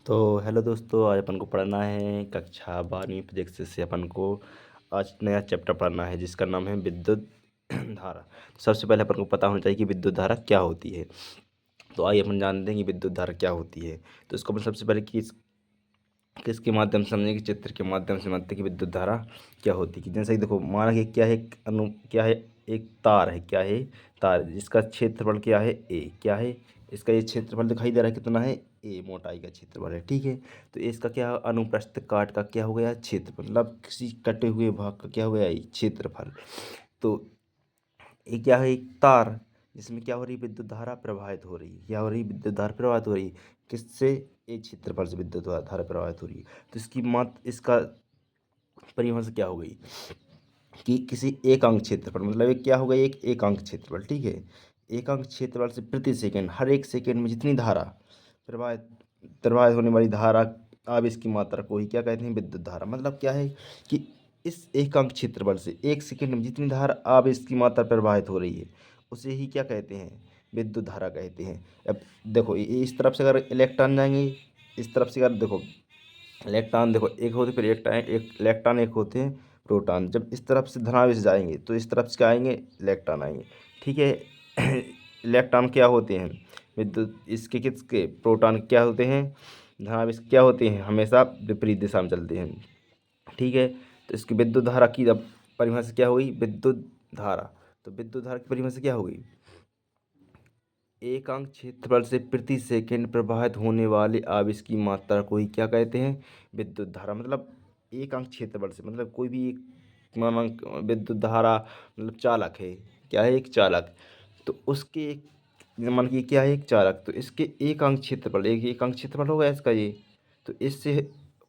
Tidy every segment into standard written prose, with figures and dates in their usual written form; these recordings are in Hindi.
तो हेलो दोस्तों, आज अपन को पढ़ना है कक्षा 12वीं फिजिक्स से अपन को आज नया चैप्टर पढ़ना है जिसका नाम है विद्युत धारा। सबसे पहले अपन को पता होना चाहिए कि विद्युत धारा क्या होती है। तो आइए अपन जानते हैं कि विद्युत धारा क्या होती है। तो इसको अपन सबसे पहले किसके माध्यम से समझेंगे, चित्र के माध्यम से समझते हैं कि विद्युत धारा क्या होती है। कि जैसे कि देखो, माना कि क्या है, एक तार है। क्या है? तार, जिसका क्षेत्रफल क्या है, ए। क्या है? इसका ये क्षेत्रफल दिखाई दे रहा है, कितना है, ए मोटाई का क्षेत्रफल है। ठीक है। तो इसका क्या है, अनुप्रस्थ काट का क्या हो गया, क्षेत्रफल, मतलब किसी कटे हुए भाग का क्या हो गया, ये क्षेत्रफल। तो ये क्या है, एक तार जिसमें क्या हो रही है, विद्युत धारा प्रवाहित हो रही है। क्या हो रही है, विद्युत धारा प्रवाहित हो रही है। किससे? एक क्षेत्रफल से विद्युत धारा प्रवाहित हो रही है। तो इसका परिभाषा क्या हो गई कि किसी एकांक क्षेत्रफल, मतलब एक क्या हो गई, एक एकांक क्षेत्रफल। ठीक है। एकांक क्षेत्रफल से प्रति सेकंड, हर एक सेकंड में जितनी धारा प्रवाहित प्रवाहित होने वाली धारा आवेश की मात्रा को ही क्या कहते हैं, विद्युत धारा। मतलब क्या है कि इस एकांक क्षेत्रफल से एक सेकंड में जितनी धारा आवेश की मात्रा प्रवाहित हो रही है उसे ही क्या कहते हैं, विद्युत धारा कहते हैं। अब देखो, इस तरफ से अगर इलेक्ट्रॉन जाएंगे, इस तरफ से अगर देखो इलेक्ट्रॉन, देखो एक होते, फिर एक इलेक्ट्रॉन, एक होते हैं प्रोटॉन। जब इस तरफ से धनावेश जाएंगे तो इस तरफ से क्या आएंगे, इलेक्ट्रॉन आएंगे। ठीक है। इलेक्ट्रॉन क्या होते हैं, विद्युत इसके किसके, प्रोटॉन क्या होते हैं, धनावेश क्या होते हैं, हमेशा विपरीत दिशा में चलते हैं। ठीक है। तो इसकी विद्युत धारा की अब परिभाषा क्या हुई, विद्युत धारा। तो विद्युत धारा की परिभाषा क्या होगी, एकांक क्षेत्रफल से प्रति सेकंड प्रवाहित होने वाले आवेश की मात्रा को ही क्या कहते हैं, विद्युत धारा। मतलब एकांक क्षेत्रफल से, मतलब कोई भी एक मानांक विद्युत धारा, मतलब चालक है। क्या है, एक चालक। तो उसके एक, मान कि क्या है, एक चालक, तो इसके एकांक क्षेत्रफल, एक एकांक क्षेत्रफल होगा इसका ये। तो इससे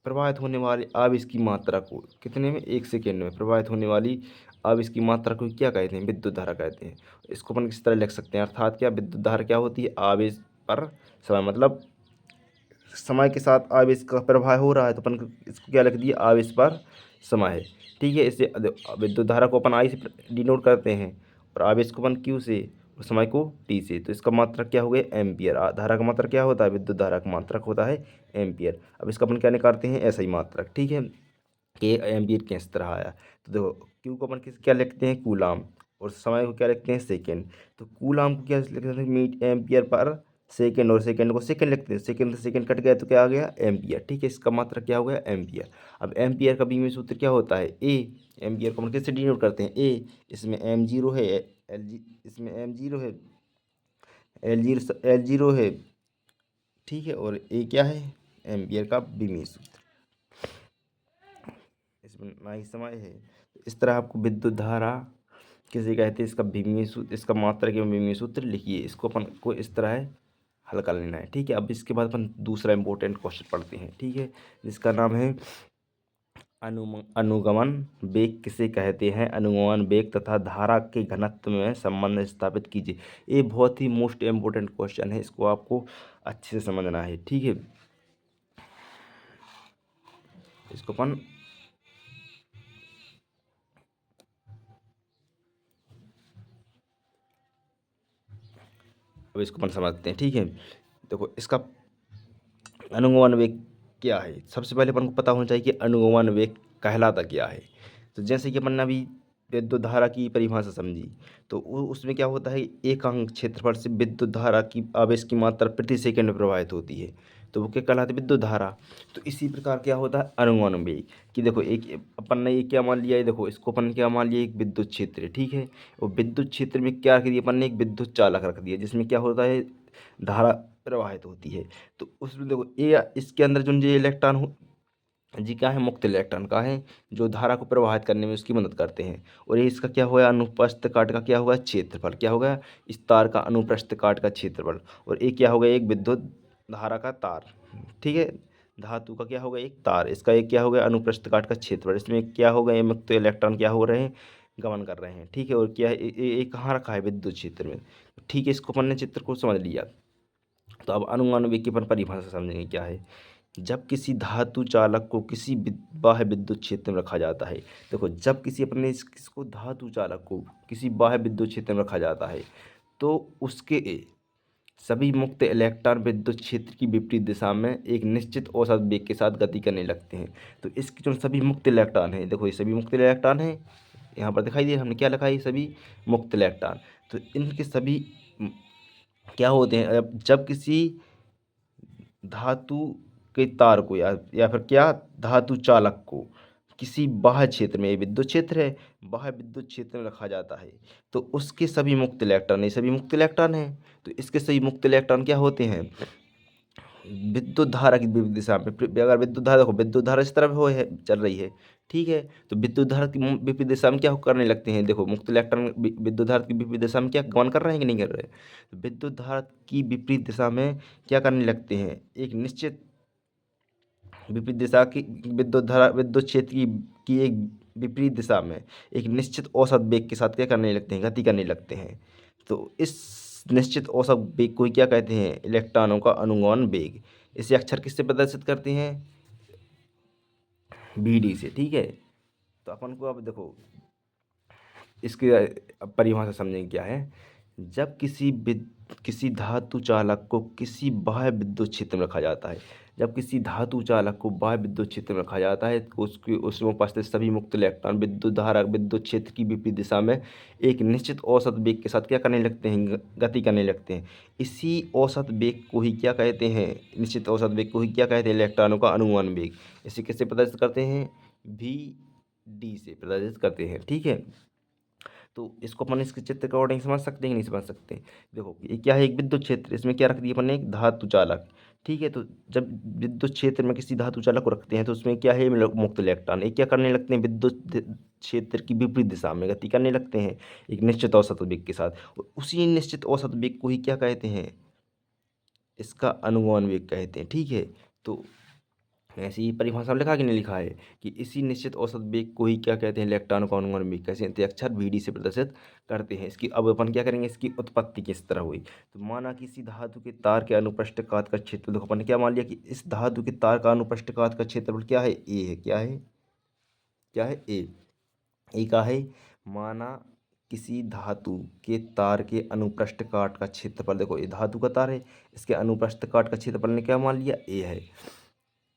प्रवाहित होने वाले आवेश की मात्रा को कितने में, एक सेकेंड में प्रवाहित होने वाली आवेश की मात्रा को क्या कहते हैं, विद्युत धारा कहते हैं। इसको अपन किस तरह लिख सकते हैं, अर्थात क्या, विद्युत धारा क्या होती है, आवेश पर समय, मतलब समय के साथ आवेश का प्रवाह हो रहा है तो अपन इसको क्या लिख दिया, आवेश पर समय है। ठीक है। इससे विद्युत धारा को अपन आई से डिनोट करते हैं और आवेश को अपन क्यू से और समय को टी से। तो इसका मात्रक क्या हो गया, एम्पियर। धारा का मात्रक क्या होता है, विद्युत धारा का मात्रक होता है एम्पियर। अब इसका अपन क्या निकालते हैं, ऐसा ही मात्रक। ठीक है। कि एम्पियर किस तरह आया। तो देखो, क्यू को अपन क्या लिखते हैं, कूलाम, और समय को क्या लिखते हैं, सेकेंड। तो कूलाम को क्या लिखते हैं, मीट एम्पियर पर सेकेंड, और सेकेंड को सेकेंड लिखते हैं। सेकेंड से सेकेंड कट गया तो क्या आ गया, एम्पियर। ठीक है। इसका मात्रा क्या हो गया, एम्पियर। अब एम्पियर का बीम में सूत्र क्या होता है, ए। एम्पियर को हम कैसे डिनोट करते हैं, ए। इसमें एम जीरो है, एल जी, इसमें एम जीरो है, एल जीरो है। ठीक है। और ए क्या है, एम्पियर का बीमी सूत्र, इसमें ना ही समय है। इस तरह आपको विद्युत धारा किसे कहते हैं, इसका भीमी सूत्र, इसका मात्रा के भीमी सूत्र लिखिए। इसको अपन को इस तरह है हल कर लेना है। ठीक है। अब इसके बाद अपन दूसरा इंपॉर्टेंट क्वेश्चन पढ़ते हैं। ठीक है। जिसका नाम है अनुगमन वेग किसे कहते हैं, अनुगमन वेग तथा धारा के घनत्व में संबंध स्थापित कीजिए। ये बहुत ही मोस्ट इम्पोर्टेंट क्वेश्चन है, इसको आपको अच्छे से समझना है। ठीक है। इसको अपन अब इसको अपन समझते हैं। ठीक है। देखो, इसका अनुगमन वेग क्या है, सबसे पहले अपन को पता होना चाहिए कि अनुगमन वेग कहलाता क्या है। तो जैसे कि अपन ने अभी विद्युत धारा की परिभाषा समझी, तो उसमें क्या होता है, एकांक क्षेत्रफल से विद्युत धारा की आवेश की मात्रा प्रति सेकंड में प्रवाहित होती है, तो वो क्या कहलाती है, विद्युत धारा। तो इसी प्रकार क्या होता है अनुगमन वेग, कि देखो एक अपन ने ये क्या मान लिया है, देखो इसको अपन क्या मान लिया, एक विद्युत क्षेत्र है। ठीक है। और विद्युत क्षेत्र में क्या रख दिया अपन ने, एक विद्युत चालक रख दिया जिसमें क्या होता है, धारा प्रवाहित होती है। तो उसमें देखो, ये इसके अंदर जो ये इलेक्ट्रॉन हो जी, क्या है, मुक्त इलेक्ट्रॉन का है, जो धारा को प्रवाहित करने में उसकी मदद करते हैं। और ये इसका क्या होगा, अनुप्रस्थ काट का क्या होगा, क्षेत्रफल। क्या होगा, इस तार का अनुप्रस्थ काट का क्षेत्रफल। और ये क्या होगा, एक विद्युत धारा का तार। ठीक है। धातु का क्या होगा, एक तार, इसका एक क्या होगा, अनुप्रस्थ काट का क्षेत्रफल। इसमें क्या होगा, ये मुक्त इलेक्ट्रॉन क्या हो रहे हैं, गमन कर रहे हैं। ठीक है। और क्या है, ये कहाँ रखा है, विद्युत क्षेत्र में। ठीक है। इसको अपन ने चित्र को समझ लिया। तो अब अनुमान वेग की अपन परिभाषा समझेंगे क्या है। जब किसी धातु चालक को किसी बाह्य विद्युत क्षेत्र में रखा जाता है, देखो जब किसी अपने किसको, धातु चालक को किसी बाह्य विद्युत क्षेत्र में रखा जाता है, तो उसके सभी मुक्त इलेक्ट्रॉन विद्युत क्षेत्र की विपरीत दिशा में एक निश्चित औसत वेग के साथ गति करने लगते हैं। तो इसके जो सभी मुक्त इलेक्ट्रॉन हैं, देखो ये सभी मुक्त इलेक्ट्रॉन हैं, यहाँ पर दिखाई दे हमने क्या लिखा है, ये सभी मुक्त इलेक्ट्रॉन। तो इनके सभी क्या होते हैं, जब किसी धातु के तार को या फिर क्या धातु चालक को किसी बाह्य क्षेत्र में, ये विद्युत क्षेत्र है, बाह्य विद्युत क्षेत्र में रखा जाता है, तो उसके सभी मुक्त इलेक्ट्रॉन, ये सभी मुक्त इलेक्ट्रॉन हैं, तो इसके सभी मुक्त इलेक्ट्रॉन क्या होते हैं, विद्युत धारा की विपरीत दिशा में। अगर विद्युत धारा, देखो विद्युत धारा इस तरफ हो है चल रही है, ठीक है, तो विद्युत धारा की विपरीत दिशा में क्या करने लगते हैं, देखो मुक्त इलेक्ट्रॉन विद्युत धारा की विपरीत दिशा में क्या गमन कर रहे हैं कि नहीं कर रहे, तो विद्युत धारा की विपरीत दिशा में क्या करने लगते हैं, एक निश्चित विपरीत दिशा की विद्युत धारा विद्युत क्षेत्र की एक विपरीत दिशा में एक निश्चित औसत वेग के साथ क्या करने लगते हैं, गति करने लगते हैं। तो इस निश्चित औसत वेग को ही क्या कहते हैं, इलेक्ट्रॉनों का अनुगमन वेग। इसे अक्षर किससे प्रदर्शित करते हैं, BD से, ठीक है। तो अपन को अब देखो इसकी परिभाषा समझेंगे क्या है। जब किसी धातु चालक को किसी बाह्य विद्युत क्षेत्र में रखा जाता है, जब किसी धातु चालक को बाह्य विद्युत क्षेत्र में रखा जाता है, तो उसमें उपस्थित सभी मुक्त इलेक्ट्रॉन विद्युत धारा विद्युत क्षेत्र की विपरीत दिशा में एक निश्चित औसत वेग के साथ क्या करने लगते हैं, गति करने लगते हैं। इसी औसत वेग को ही क्या कहते हैं, निश्चित औसत वेग को ही क्या कहते हैं, इलेक्ट्रॉनों का अनुगमन वेग। इसे किससे प्रदर्शित करते हैं, VD से प्रदर्शित करते हैं, ठीक है। तो इसको अपन इसके चित्र के अकॉर्डिंग समझ सकते हैं कि नहीं समझ सकते। देखो ये क्या है, एक विद्युत क्षेत्र, इसमें क्या रख दिया अपन ने, एक धातु चालक, ठीक है। तो जब विद्युत क्षेत्र में किसी धातु चालक को रखते हैं, तो उसमें क्या है, मुक्त इलेक्ट्रॉन, ये क्या करने लगते हैं, विद्युत क्षेत्र की विपरीत दिशा में गति करने लगते हैं एक निश्चित औसत वेग के साथ। और उसी निश्चित औसत वेग को ही क्या कहते हैं, इसका अनुगमन वेग कहते हैं, ठीक है। तो ऐसी ही परिभाषा में लिखा कि नहीं लिखा है कि इसी निश्चित औसत वेग को ही क्या कहते हैं, इलेक्ट्रॉन का अनुगमन वेग कैसे, तो अक्षर VD से प्रदर्शित करते हैं। इसकी अब अपन क्या करेंगे, इसकी उत्पत्ति किस तरह हुई। तो माना कि किसी धातु के तार के अनुप्रस्थ काट का क्षेत्र, देखो अपन ने क्या मान लिया कि इस धातु के तार का अनुप्रस्थ काट का क्षेत्रफल क्या है, A है, क्या है, क्या है, A का है। माना किसी धातु के तार के अनुप्रस्थ काट का क्षेत्रफल, देखो ये धातु का तार है, इसके अनुप्रस्थ काट का क्षेत्रफल ने क्या मान लिया, A है,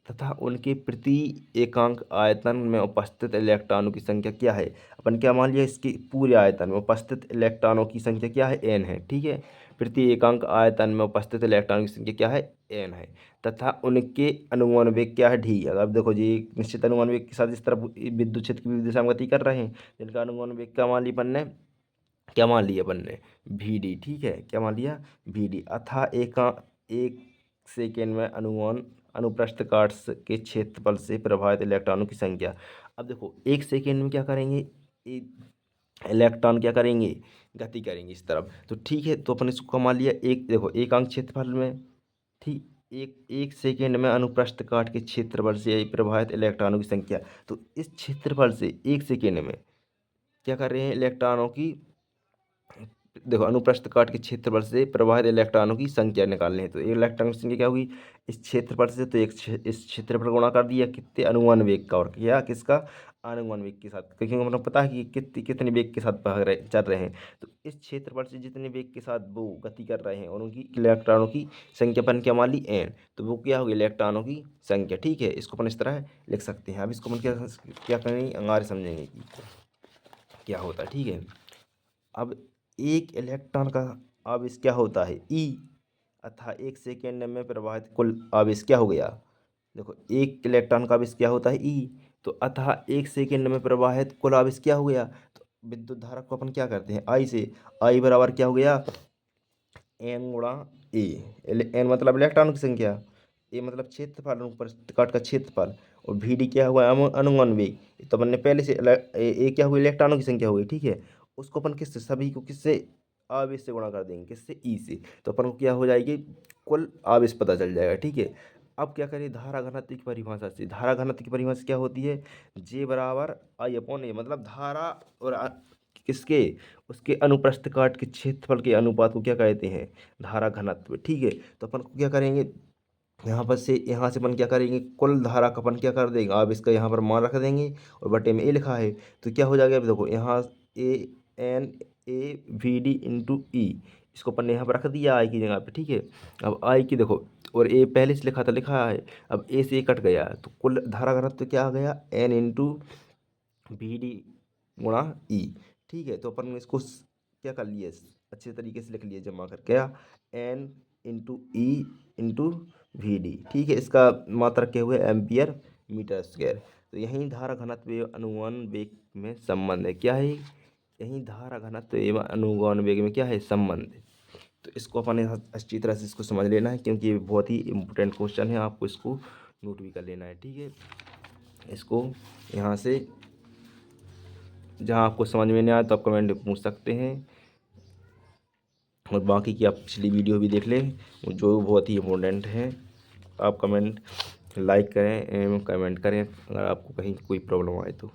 तथा उनके प्रति एकांक आयतन में उपस्थित इलेक्ट्रॉनों की संख्या क्या है, अपन क्या मान लिया, इसके पूरे आयतन में उपस्थित इलेक्ट्रॉनों की संख्या क्या है, N है, ठीक है। प्रति एकांक आयतन में उपस्थित इलेक्ट्रॉनों की संख्या क्या है, N है, तथा उनके अनुगमन वेग क्या है, D। अब देखो जी निश्चित अनुगमन वेग के साथ इस तरफ विद्युत क्षेत्र की विपरीत दिशा में गति कर रहे हैं, जिनका अनुगमन वेग क्या मान लिया अपन ने, क्या मान लिया अपन ने, VD, ठीक है, क्या मान लिया, VD। अतः एक सेकेंड में अनुप्रस्थ काट के क्षेत्रफल से प्रभावित इलेक्ट्रॉनों की संख्या। अब देखो एक सेकेंड में क्या करेंगे, इलेक्ट्रॉन क्या करेंगे, गति करेंगे इस तरफ, तो ठीक है। तो अपन इसको मान लिया एक, देखो एकांक क्षेत्रफल में, ठीक, एक सेकेंड में अनुप्रस्थ काट के क्षेत्रफल से प्रभावित इलेक्ट्रॉनों की संख्या। तो इस क्षेत्रफल से एक सेकेंड में क्या कर रहे हैं, इलेक्ट्रॉनों की, देखो अनुप्रस्थ काट के क्षेत्रफल से प्रभावित इलेक्ट्रॉनों की संख्या निकालनी है। तो एक इलेक्ट्रॉन की संख्या क्या होगी, इस क्षेत्रफल से, तो इस क्षेत्रफल गुणा कर दिया कितने, अनुमान वेग का, और क्या किसका, अनुमान वेग के साथ, क्योंकि मतलब पता है कि कितने वेग के साथ भाग रहे चल रहे हैं। तो इस क्षेत्रफल से जितने वेग के साथ वो गति कर रहे हैं और उनकी इलेक्ट्रॉनों की संख्या अपन क्या मान ली, N, तो वो क्या होगी, इलेक्ट्रॉनों की संख्या, ठीक है। इसको अपन इस तरह लिख सकते हैं। अब इसको अपन क्या करेंगे, अंगारे समझेंगे कि क्या होता है, ठीक है। अब एक इलेक्ट्रॉन का आवेश क्या होता है, E, अतः एक सेकेंड में प्रवाहित कुल आवेश क्या हो गया, देखो एक इलेक्ट्रॉन का आवेश क्या होता है, E, तो अतः एक सेकेंड में प्रवाहित कुल आवेश क्या हो गया। तो विद्युत धारा को अपन क्या करते हैं, I से, I बराबर क्या हो गया, N गुणा A। N मतलब इलेक्ट्रॉन की संख्या, A मतलब क्षेत्रफल, अनुप्रस्थ काट का क्षेत्रफल, और VD क्या हुआ, अनुगमन वेग। तो अपन ने पहले से A क्या हुई, इलेक्ट्रॉनों की संख्या हो गई, ठीक है। उसको अपन किससे, सभी को किससे, आवेश से गुणा कर देंगे, किससे, E से। तो अपन को क्या हो जाएगी, कुल आवेश पता चल जाएगा, ठीक है। अब क्या करें, धारा घनत्व की परिभाषा से, धारा घनत्व की परिभाषा क्या होती है, J बराबर I/A, मतलब धारा और किसके, उसके अनुप्रस्थ काट के क्षेत्रफल के अनुपात को क्या कहते हैं, धारा घनत्व, ठीक है। तो अपन को क्या करेंगे, यहाँ से अपन क्या करेंगे, कुल धारा का अपन क्या कर देंगे, अब इसका यहाँ पर मान रख देंगे, और बटे में A लिखा है, तो क्या हो जाएगा, अब देखो यहाँ A N A V D into E, इसको अपन ने यहाँ पर रख दिया आई की जगह पे, ठीक है। अब आई की देखो, और ए पहले से लिखा था, लिखा है, अब ए से ए कट गया तो कुल धारा घनत्व क्या आ गया, एन इंटू वी डी गुणा ई, ठीक है। तो अपन ने इसको क्या कर लिए, अच्छे तरीके से लिख लिए जमा कर, क्या, n into e into v d, ठीक है। इसका मात्रक क्या हुए, एम्पियर मीटर स्क्वायर। तो यही धारा घनत्व एवं अनुगमन वेग में संबंध है, क्या है, यही धारा घनत्व एवं अनुगमन वेग में क्या है, संबंध है। तो इसको अपन यहाँ अच्छी तरह से इसको समझ लेना है, क्योंकि ये बहुत ही इम्पोर्टेंट क्वेश्चन है, आपको इसको नोट भी कर लेना है, ठीक है। इसको यहाँ से जहाँ आपको समझ में नहीं आया तो आप कमेंट में पूछ सकते हैं, और बाकी की आप पिछली वीडियो भी देख लें, जो बहुत ही इम्पोर्टेंट है। आप कमेंट लाइक करें एवं कमेंट करें अगर आपको कहीं कोई प्रॉब्लम आए तो।